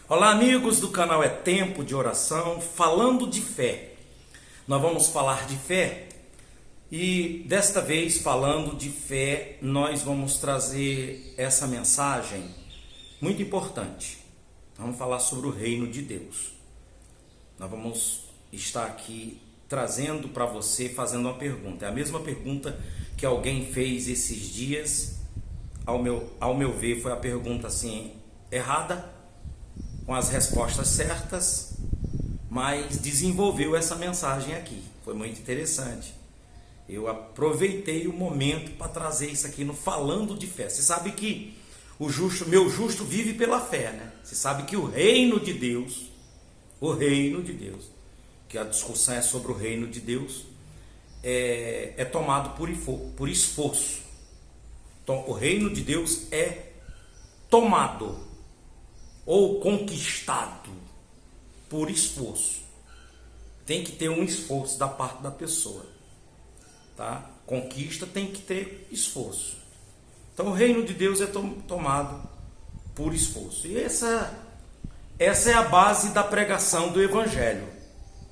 Olá, amigos do canal É Tempo de Oração, falando de fé. Nós vamos falar de fé e desta vez, falando de fé, nós vamos trazer essa mensagem muito importante. Vamos falar sobre o reino de Deus. Nós vamos estar aqui trazendo para você, fazendo uma pergunta. É a mesma pergunta que alguém fez esses dias, ao meu ver, foi a pergunta assim, errada, com as respostas certas, mas desenvolveu essa mensagem aqui. Foi muito interessante. Eu aproveitei o momento para trazer isso aqui no Falando de Fé. Você sabe que meu justo vive pela fé, né? Você sabe que o reino de Deus, que a discussão é sobre o reino de Deus, é tomado por esforço. Então, o reino de Deus é tomado ou conquistado por esforço. Tem que ter um esforço da parte da pessoa, tá? Conquista tem que ter esforço. Então o reino de Deus é tomado por esforço. E essa é a base da pregação do evangelho.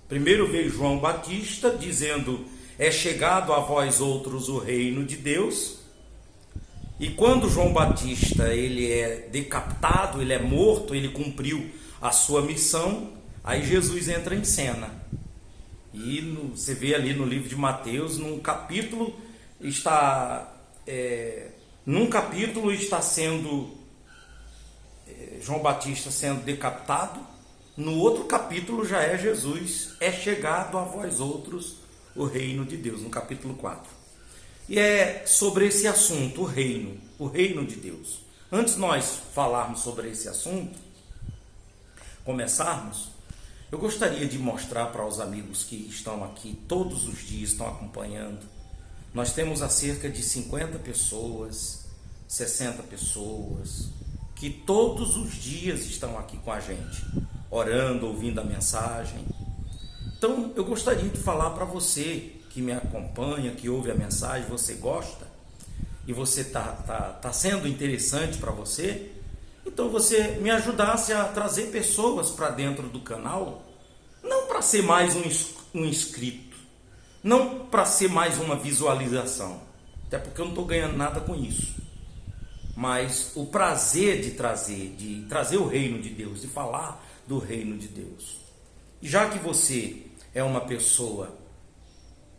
Primeiro veio João Batista dizendo: é chegado a vós outros o reino de Deus. E quando João Batista ele é decapitado, ele é morto, ele cumpriu a sua missão, aí Jesus entra em cena. E você vê ali no livro de Mateus, num capítulo está sendo João Batista sendo decapitado, no outro capítulo já é Jesus, é chegado a vós outros o reino de Deus, no capítulo 4. E é sobre esse assunto, o reino de Deus. Antes de nós falarmos sobre esse assunto, começarmos, eu gostaria de mostrar para os amigos que estão aqui todos os dias, estão acompanhando. Nós temos há cerca de 50 pessoas, 60 pessoas, que todos os dias estão aqui com a gente, orando, ouvindo a mensagem. Então, eu gostaria de falar para você que me acompanha, que ouve a mensagem, você gosta e você tá sendo interessante para você, então você me ajudasse a trazer pessoas para dentro do canal, não para ser mais um inscrito, não para ser mais uma visualização, até porque eu não estou ganhando nada com isso, mas o prazer de trazer o reino de Deus, de falar do reino de Deus. E já que você é uma pessoa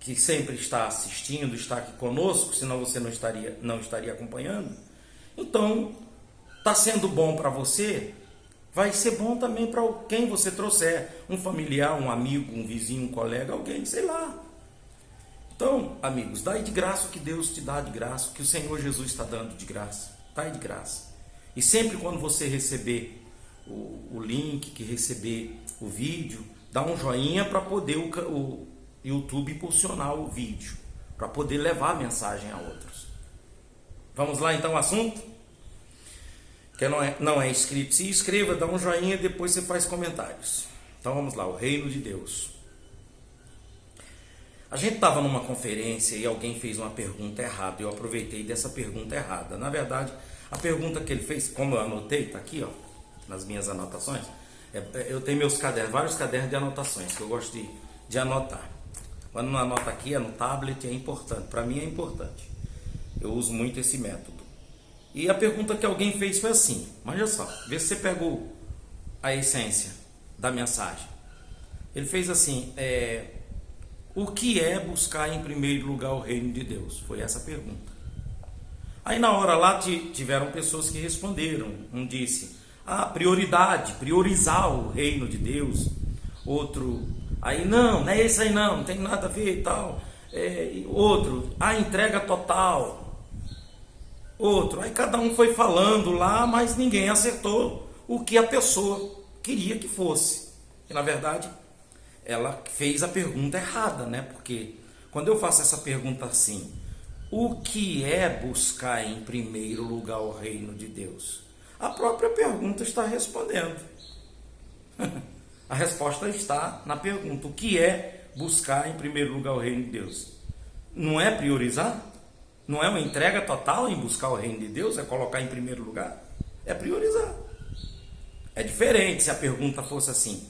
que sempre está assistindo, está aqui conosco, senão você não estaria acompanhando, então está sendo bom para você, vai ser bom também para quem você trouxer, um familiar, um amigo, um vizinho, um colega, alguém, sei lá. Então, amigos, dai de graça o que Deus te dá de graça, o que o Senhor Jesus está dando de graça, dai de graça. E sempre quando você receber o link, que receber o vídeo, dá um joinha para poder o YouTube impulsionar o vídeo, para poder levar a mensagem a outros. Vamos lá então ao assunto? Quem não é inscrito, se inscreva, dá um joinha e depois você faz comentários. Então vamos lá, o reino de Deus. A gente estava numa conferência e alguém fez uma pergunta errada, eu aproveitei dessa pergunta errada. Na verdade, a pergunta que ele fez, como eu anotei, está aqui, ó, nas minhas anotações, eu tenho vários cadernos de anotações, que eu gosto de anotar. Quando não anota aqui, é no tablet, é importante. Para mim é importante. Eu uso muito esse método. E a pergunta que alguém fez foi assim, manja só, vê se você pegou a essência da mensagem. Ele fez assim, o que é buscar em primeiro lugar o reino de Deus? Foi essa a pergunta. Aí na hora lá tiveram pessoas que responderam. Um disse, priorizar o reino de Deus. Outro, aí não é isso aí não tem nada a ver e tal. Outro, entrega total. Outro, aí cada um foi falando lá, mas ninguém acertou o que a pessoa queria que fosse. E na verdade, ela fez a pergunta errada, né? Porque quando eu faço essa pergunta assim, o que é buscar em primeiro lugar o reino de Deus? A própria pergunta está respondendo. A resposta está na pergunta. O que é buscar em primeiro lugar o reino de Deus? Não é priorizar? Não é uma entrega total em buscar o reino de Deus? É colocar em primeiro lugar? É priorizar. É diferente se a pergunta fosse assim: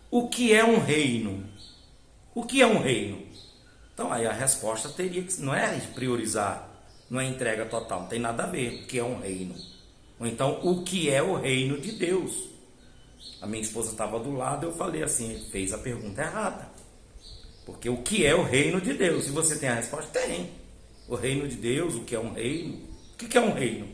o que é um reino? O que é um reino? Então aí a resposta teria que, não é priorizar, não é entrega total, não tem nada a ver o que é um reino. Ou então, o que é o reino de Deus? A minha esposa estava do lado, eu falei assim, ele fez a pergunta errada. Porque o que é o reino de Deus? Se você tem a resposta, tem. O reino de Deus, o que é um reino? O que é um reino?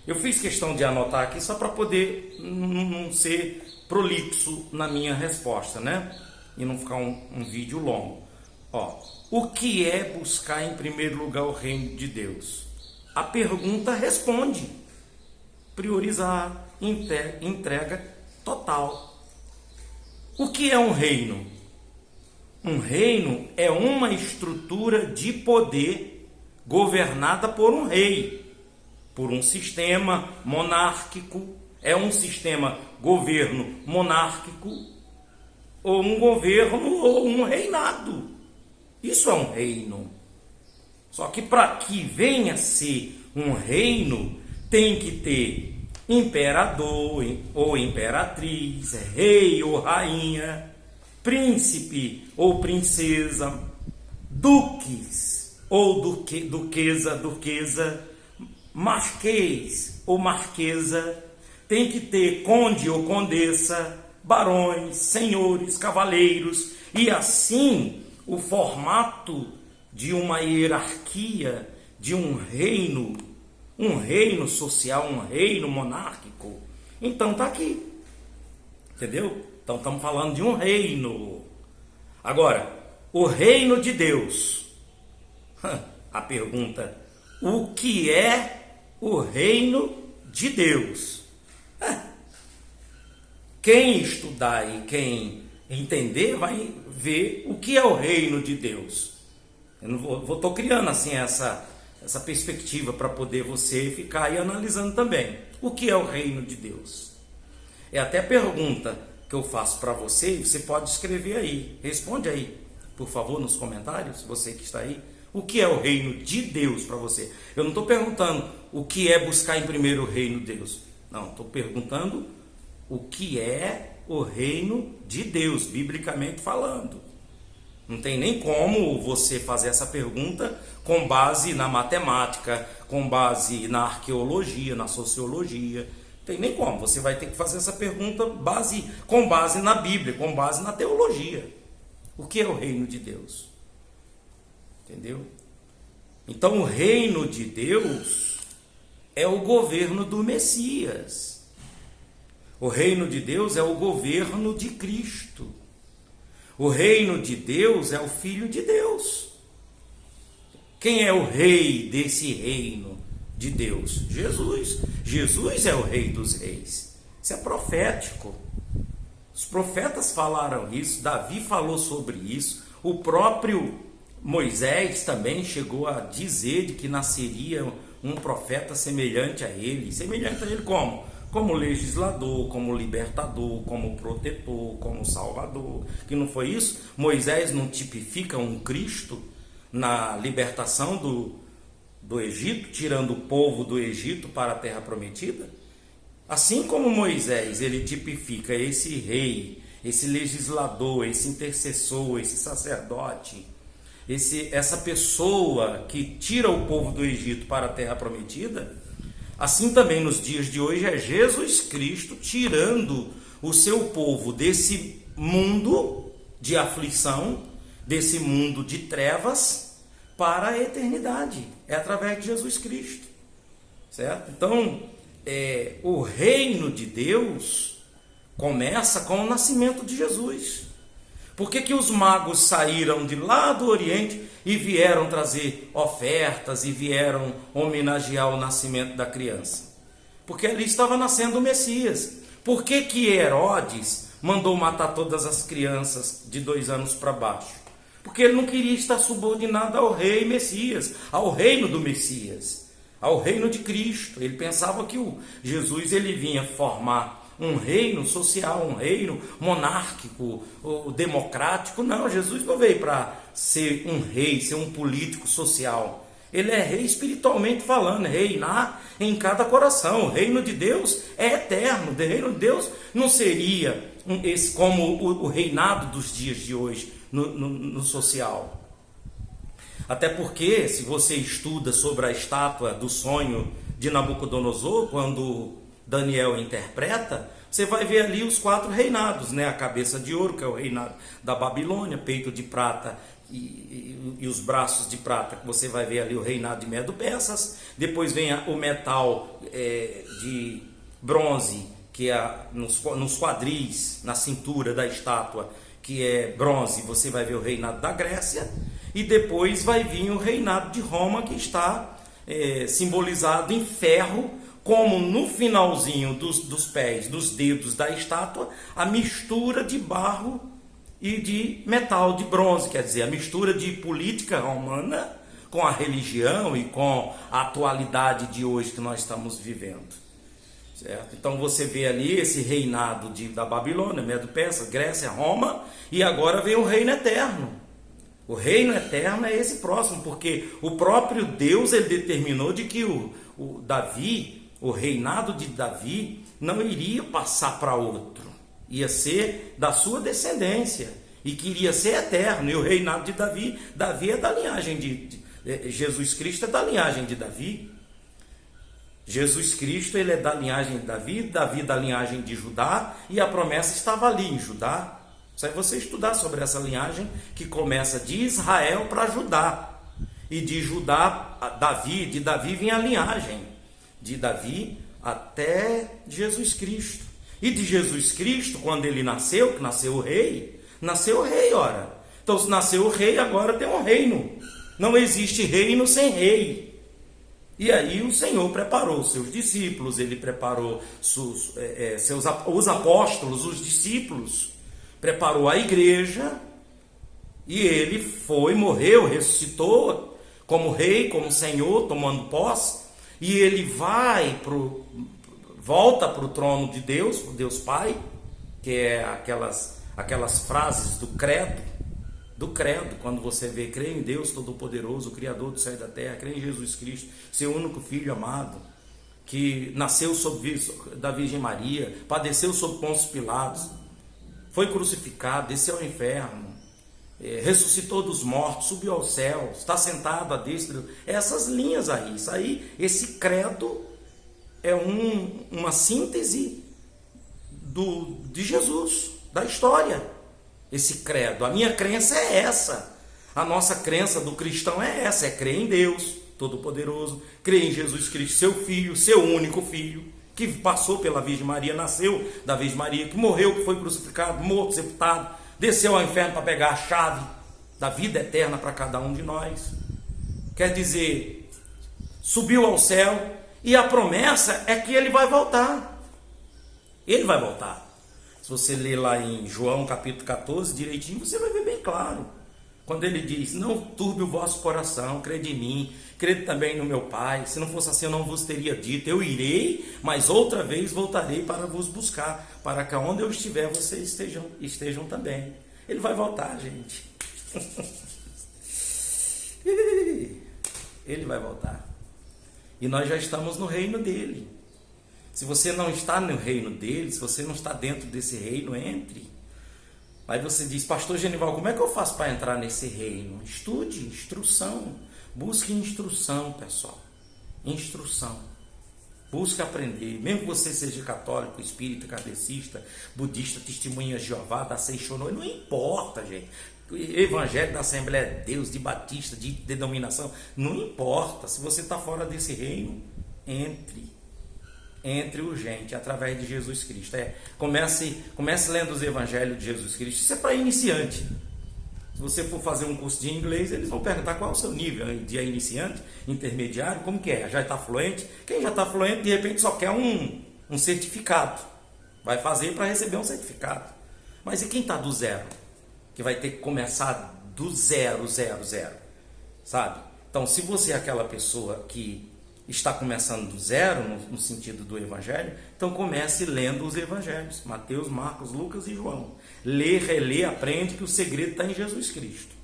Eu fiz questão de anotar aqui só para poder não ser prolixo na minha resposta, né? E não ficar um vídeo longo. Ó, o que é buscar em primeiro lugar o reino de Deus? A pergunta responde. Priorizar, entrega total. O que é um reino? Um reino é uma estrutura de poder governada por um rei, por um sistema monárquico. É um sistema governo monárquico, ou um governo, ou um reinado. Isso é um reino. Só que para que venha a ser um reino, tem que ter imperador ou imperatriz, rei ou rainha, príncipe ou princesa, duques ou duquesa, marquês ou marquesa, tem que ter conde ou condessa, barões, senhores, cavaleiros, e assim o formato de uma hierarquia, de um reino social, um reino monárquico. Então está aqui, entendeu? Então estamos falando de um reino. Agora, o reino de Deus. A pergunta: o que é o reino de Deus? Quem estudar e quem entender vai ver o que é o reino de Deus. Eu não estou criando assim essa perspectiva para poder você ficar aí analisando também. O que é o reino de Deus? É até pergunta que eu faço para você e você pode escrever aí. Responde aí, por favor, nos comentários, você que está aí. O que é o reino de Deus para você? Eu não estou perguntando o que é buscar em primeiro o reino de Deus. Não, estou perguntando o que é o reino de Deus, biblicamente falando. Não tem nem como você fazer essa pergunta com base na matemática, com base na arqueologia, na sociologia. Não tem nem como. Você vai ter que fazer essa pergunta com base na Bíblia, com base na teologia. O que é o reino de Deus? Entendeu? Então, o reino de Deus é o governo do Messias. O reino de Deus é o governo de Cristo. O reino de Deus é o Filho de Deus. Quem é o rei desse reino de Deus? Jesus. Jesus é o rei dos reis. Isso é profético. Os profetas falaram isso, Davi falou sobre isso, o próprio Moisés também chegou a dizer de que nasceria um profeta semelhante a ele. Semelhante a ele como? Como legislador, como libertador, como protetor, como salvador. Que não foi isso? Moisés não tipifica um Cristo na libertação do Egito, tirando o povo do Egito para a terra prometida? Assim como Moisés, ele tipifica esse rei, esse legislador, esse intercessor, esse sacerdote, essa pessoa que tira o povo do Egito para a terra prometida, assim também nos dias de hoje é Jesus Cristo tirando o seu povo desse mundo de aflição, desse mundo de trevas, para a eternidade. É através de Jesus Cristo. Certo? Então, o reino de Deus começa com o nascimento de Jesus. Por que os magos saíram de lá do Oriente e vieram trazer ofertas e vieram homenagear o nascimento da criança? Porque ali estava nascendo o Messias. Por que Herodes mandou matar todas as crianças de 2 anos para baixo? Porque ele não queria estar subordinado ao rei Messias, ao reino do Messias, ao reino de Cristo. Ele pensava que o Jesus ele vinha formar um reino social, um reino monárquico, ou democrático. Não, Jesus não veio para ser um rei, ser um político social. Ele é rei espiritualmente falando, reinar em cada coração. O reino de Deus é eterno. O reino de Deus não seria como o reinado dos dias de hoje no social. Até porque, se você estuda sobre a estátua do sonho de Nabucodonosor, quando Daniel interpreta, você vai ver ali os 4 reinados, né? A cabeça de ouro, que é o reinado da Babilônia, peito de prata e os braços de prata, que você vai ver ali o reinado de Medo-Persas. Depois vem o metal de bronze, que é nos quadris, na cintura da estátua, que é bronze, você vai ver o reinado da Grécia. E depois vai vir o reinado de Roma, que está simbolizado em ferro, como no finalzinho dos pés, dos dedos da estátua, a mistura de barro e de metal, de bronze, quer dizer, a mistura de política romana com a religião e com a atualidade de hoje que nós estamos vivendo. Certo? Então você vê ali esse reinado da Babilônia, Medo-Persas, Grécia, Roma, e agora vem o reino eterno. O reino eterno é esse próximo, porque o próprio Deus ele determinou de que o Davi, o reinado de Davi, não iria passar para outro, ia ser da sua descendência e queria ser eterno. E o reinado de Davi é da linhagem Jesus Cristo é da linhagem de Davi. Jesus Cristo ele é da linhagem de Davi da linhagem de Judá, e a promessa estava ali em Judá. Só é você estudar sobre essa linhagem que começa de Israel para Judá, e de Judá a Davi, de Davi vem a linhagem de Davi até Jesus Cristo. E de Jesus Cristo, quando ele nasceu, que nasceu o rei, ora. Então se nasceu o rei, agora tem um reino. Não existe reino sem rei. E aí o Senhor preparou seus discípulos, ele preparou os apóstolos, os discípulos, preparou a igreja, e ele foi, morreu, ressuscitou como rei, como Senhor, tomando posse, e ele volta para o trono de Deus, o Deus Pai, que é aquelas frases do credo, quando você vê, crê em Deus Todo-Poderoso, o Criador do céu e da terra, crê em Jesus Cristo, seu único Filho amado, que nasceu da Virgem Maria, padeceu sob Pôncio Pilatos, foi crucificado, desceu ao inferno, ressuscitou dos mortos, subiu ao céu, está sentado à destra. Essas linhas aí, esse credo é uma síntese de Jesus, da história. Esse credo, a minha crença é essa, a nossa crença do cristão é essa, é crer em Deus Todo-Poderoso, crer em Jesus Cristo, seu Filho, seu único Filho, que passou pela Virgem Maria, nasceu da Virgem Maria, que morreu, que foi crucificado, morto, sepultado, desceu ao inferno para pegar a chave da vida eterna para cada um de nós. Quer dizer, subiu ao céu, e a promessa é que ele vai voltar. Ele vai voltar. Se você ler lá em João capítulo 14 direitinho, você vai ver bem claro. Quando ele diz, não turbe o vosso coração, crede em mim, crede também no meu Pai. Se não fosse assim, eu não vos teria dito, eu irei, mas outra vez voltarei para vos buscar, para que onde eu estiver, vocês estejam também. Ele vai voltar, gente. Ele vai voltar. E nós já estamos no reino dele. Se você não está no reino dele, se você não está dentro desse reino, entre. Aí você diz, pastor Genival, como é que eu faço para entrar nesse reino? Estude, instrução. Busque instrução, pessoal. Instrução. Busque aprender. Mesmo que você seja católico, espírita, kardecista, budista, testemunha de Jeová, da Seixonoi, não importa, gente. Evangelho da Assembleia de Deus, de Batista, de denominação, não importa. Se você está fora desse reino, entre. Entre urgente, através de Jesus Cristo. Comece lendo os evangelhos de Jesus Cristo. Isso é para iniciante. Se você for fazer um curso de inglês, eles vão perguntar qual é o seu nível de iniciante, intermediário, como que é? Já está fluente? Quem já está fluente, de repente só quer um certificado. Vai fazer para receber um certificado. Mas e quem está do zero? Que vai ter que começar do zero, sabe? Então, se você é aquela pessoa que está começando do zero, no sentido do evangelho, então comece lendo os evangelhos, Mateus, Marcos, Lucas e João. Lê, relê, aprende, que o segredo está em Jesus Cristo.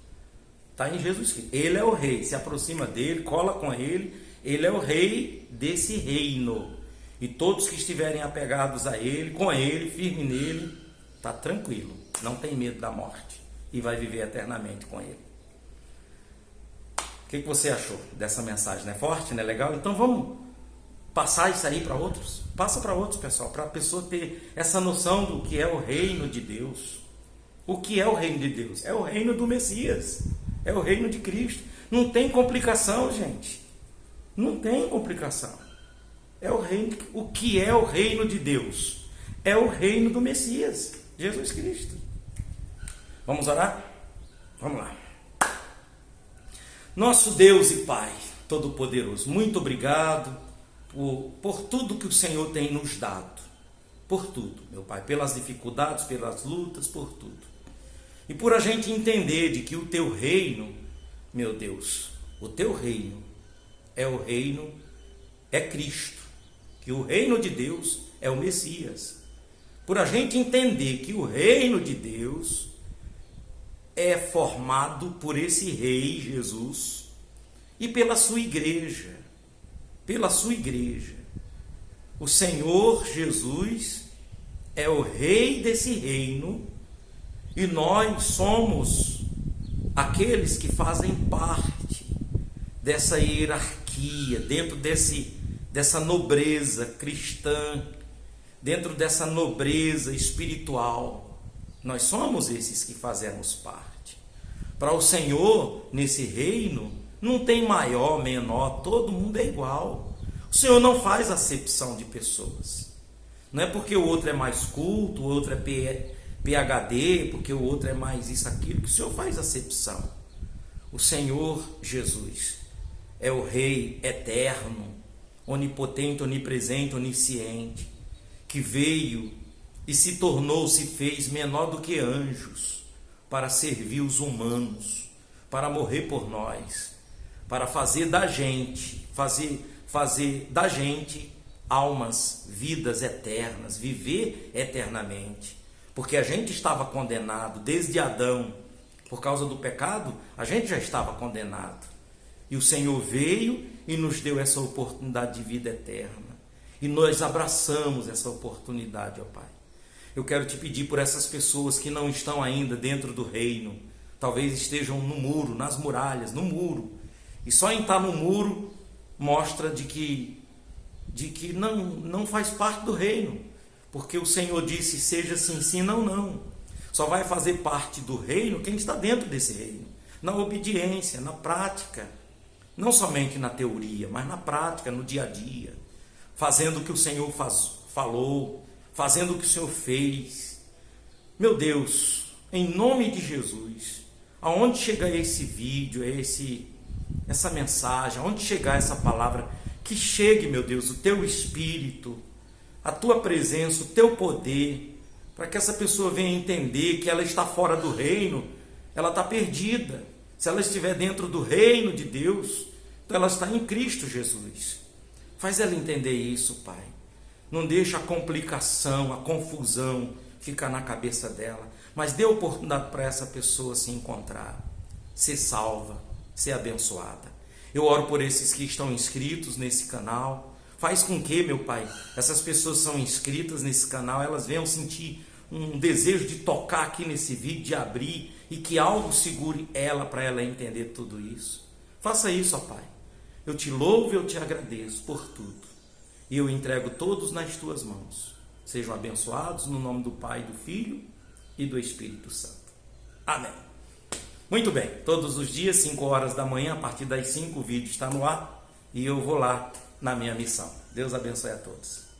Está em Jesus Cristo. Ele é o rei. Se aproxima dele, cola com ele. Ele é o rei desse reino. E todos que estiverem apegados a ele, com ele, firme nele, está tranquilo. Não tem medo da morte. E vai viver eternamente com ele. O que você achou dessa mensagem? Não é forte, não é legal? Então vamos passar isso aí para outros? Passa para outros, pessoal. Para a pessoa ter essa noção do que é o reino de Deus. O que é o reino de Deus? É o reino do Messias. É o reino de Cristo. Não tem complicação, gente. Não tem complicação. É o reino. O que é o reino de Deus? É o reino do Messias, Jesus Cristo. Vamos orar? Vamos lá. Nosso Deus e Pai Todo-Poderoso, muito obrigado por tudo que o Senhor tem nos dado. Por tudo, meu Pai. Pelas dificuldades, pelas lutas, por tudo. E por a gente entender de que o teu reino, meu Deus, o teu reino é Cristo, que o reino de Deus é o Messias. Por a gente entender que o reino de Deus é formado por esse rei Jesus e pela sua igreja, O Senhor Jesus é o rei desse reino e nós somos aqueles que fazem parte dessa hierarquia, dentro dessa nobreza cristã, dentro dessa nobreza espiritual. Nós somos esses que fazemos parte. Para o Senhor, nesse reino, não tem maior, menor, todo mundo é igual. O Senhor não faz acepção de pessoas. Não é porque o outro é mais culto, o outro é PhD, porque o outro é mais isso, aquilo, que o Senhor faz acepção. O Senhor Jesus é o Rei eterno, onipotente, onipresente, onisciente, que veio e se fez menor do que anjos, para servir os humanos, para morrer por nós, para fazer da gente almas, vidas eternas, viver eternamente. Porque a gente estava condenado desde Adão, por causa do pecado, a gente já estava condenado. E o Senhor veio e nos deu essa oportunidade de vida eterna. E nós abraçamos essa oportunidade, ó Pai. Eu quero te pedir por essas pessoas que não estão ainda dentro do reino, talvez estejam no muro, nas muralhas, no muro. E só em estar no muro mostra de que não faz parte do reino. Porque o Senhor disse, seja sim, sim, não, não. Só vai fazer parte do reino quem está dentro desse reino. Na obediência, na prática. Não somente na teoria, mas na prática, no dia a dia. Fazendo o que o Senhor falou, fazendo o que o Senhor fez. Meu Deus, em nome de Jesus, aonde chegar esse vídeo, essa mensagem, aonde chegar essa palavra, que chegue, meu Deus, o teu Espírito, a tua presença, o teu poder, para que essa pessoa venha entender que ela está fora do reino, ela está perdida. Se ela estiver dentro do reino de Deus, então ela está em Cristo Jesus. Faz ela entender isso, Pai. Não deixa a complicação, a confusão ficar na cabeça dela, mas dê oportunidade para essa pessoa se encontrar, ser salva, ser abençoada. Eu oro por esses que estão inscritos nesse canal. Faz com que, meu Pai, essas pessoas são inscritas nesse canal, elas venham sentir um desejo de tocar aqui nesse vídeo, de abrir, e que algo segure ela para ela entender tudo isso. Faça isso, ó Pai. Eu te louvo e eu te agradeço por tudo. E eu entrego todos nas tuas mãos. Sejam abençoados no nome do Pai, do Filho e do Espírito Santo. Amém. Muito bem, todos os dias, 5 horas da manhã, a partir das 5, o vídeo está no ar e eu vou lá na minha missão. Deus abençoe a todos.